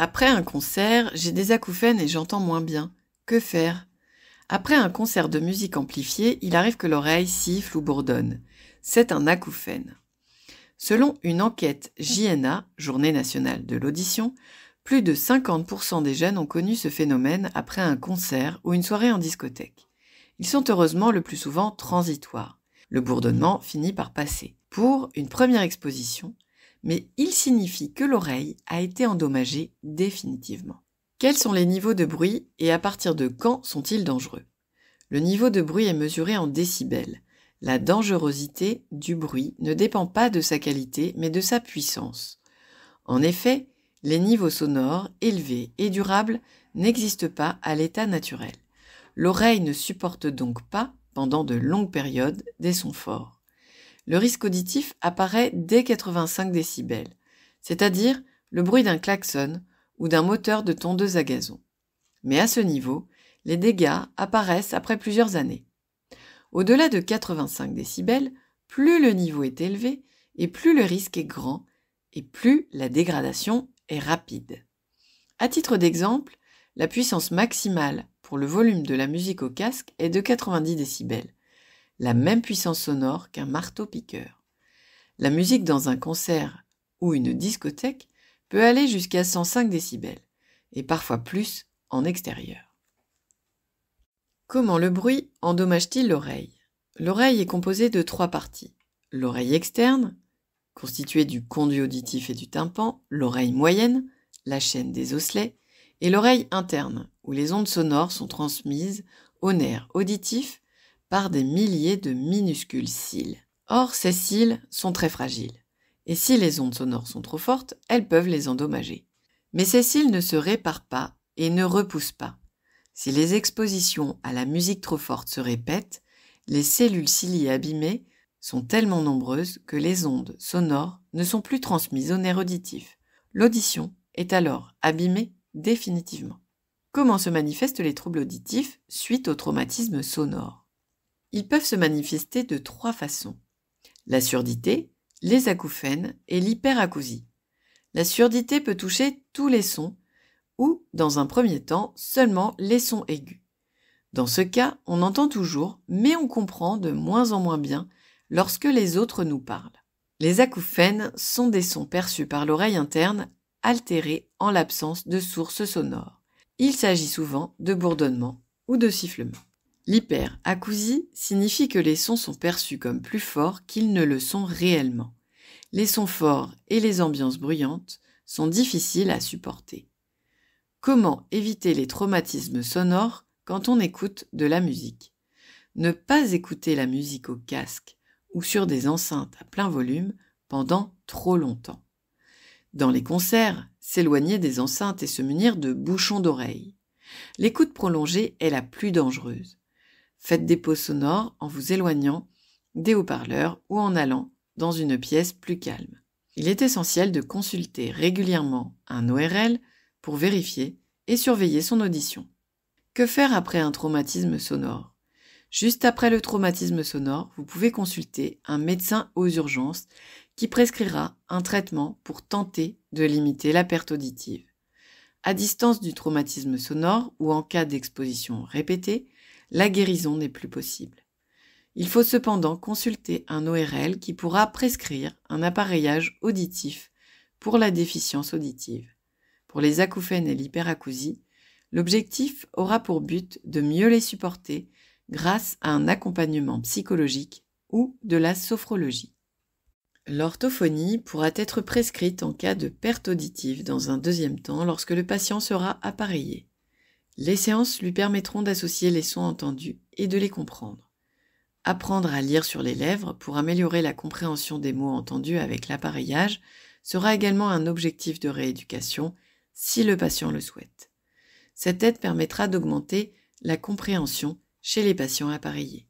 Après un concert, j'ai des acouphènes et j'entends moins bien. Que faire? Après un concert de musique amplifiée, il arrive que l'oreille siffle ou bourdonne. C'est un acouphène. Selon une enquête JNA, Journée nationale de l'audition, plus de 50% des jeunes ont connu ce phénomène après un concert ou une soirée en discothèque. Ils sont heureusement le plus souvent transitoires. Le bourdonnement finit par passer pour une première exposition, mais il signifie que l'oreille a été endommagée définitivement. Quels sont les niveaux de bruit et à partir de quand sont-ils dangereux? Le niveau de bruit est mesuré en décibels. La dangerosité du bruit ne dépend pas de sa qualité, mais de sa puissance. En effet, les niveaux sonores élevés et durables n'existent pas à l'état naturel. L'oreille ne supporte donc pas, pendant de longues périodes, des sons forts. Le risque auditif apparaît dès 85 décibels, c'est-à-dire le bruit d'un klaxon ou d'un moteur de tondeuse à gazon. Mais à ce niveau, les dégâts apparaissent après plusieurs années. Au-delà de 85 décibels, plus le niveau est élevé et plus le risque est grand et plus la dégradation est rapide. À titre d'exemple, la puissance maximale pour le volume de la musique au casque est de 90 décibels, la même puissance sonore qu'un marteau-piqueur. La musique dans un concert ou une discothèque peut aller jusqu'à 105 décibels, et parfois plus en extérieur. Comment le bruit endommage-t-il l'oreille? L'oreille est composée de 3 parties. L'oreille externe, constituée du conduit auditif et du tympan, l'oreille moyenne, la chaîne des osselets, et l'oreille interne, où les ondes sonores sont transmises aux nerfs auditifs par des milliers de minuscules cils. Or, ces cils sont très fragiles, et si les ondes sonores sont trop fortes, elles peuvent les endommager. Mais ces cils ne se réparent pas et ne repoussent pas. Si les expositions à la musique trop forte se répètent, les cellules ciliées abîmées sont tellement nombreuses que les ondes sonores ne sont plus transmises aux nerfs auditifs. L'audition est alors abîmée définitivement. Comment se manifestent les troubles auditifs suite au traumatisme sonore? Ils peuvent se manifester de 3 façons. La surdité, les acouphènes et l'hyperacousie. La surdité peut toucher tous les sons ou, dans un premier temps, seulement les sons aigus. Dans ce cas, on entend toujours, mais on comprend de moins en moins bien lorsque les autres nous parlent. Les acouphènes sont des sons perçus par l'oreille interne, altérés en l'absence de source sonore. Il s'agit souvent de bourdonnement ou de sifflement. L'hyperacousie signifie que les sons sont perçus comme plus forts qu'ils ne le sont réellement. Les sons forts et les ambiances bruyantes sont difficiles à supporter. Comment éviter les traumatismes sonores quand on écoute de la musique? Ne pas écouter la musique au casque ou sur des enceintes à plein volume pendant trop longtemps. Dans les concerts, s'éloigner des enceintes et se munir de bouchons d'oreilles. L'écoute prolongée est la plus dangereuse. Faites des pauses sonores en vous éloignant des haut-parleurs ou en allant dans une pièce plus calme. Il est essentiel de consulter régulièrement un ORL pour vérifier et surveiller son audition. Que faire après un traumatisme sonore? Juste après le traumatisme sonore, vous pouvez consulter un médecin aux urgences qui prescrira un traitement pour tenter de limiter la perte auditive. À distance du traumatisme sonore ou en cas d'exposition répétée, la guérison n'est plus possible. Il faut cependant consulter un ORL qui pourra prescrire un appareillage auditif pour la déficience auditive. Pour les acouphènes et l'hyperacousie, l'objectif aura pour but de mieux les supporter grâce à un accompagnement psychologique ou de la sophrologie. L'orthophonie pourra être prescrite en cas de perte auditive dans un deuxième temps lorsque le patient sera appareillé. Les séances lui permettront d'associer les sons entendus et de les comprendre. Apprendre à lire sur les lèvres pour améliorer la compréhension des mots entendus avec l'appareillage sera également un objectif de rééducation si le patient le souhaite. Cette aide permettra d'augmenter la compréhension chez les patients appareillés.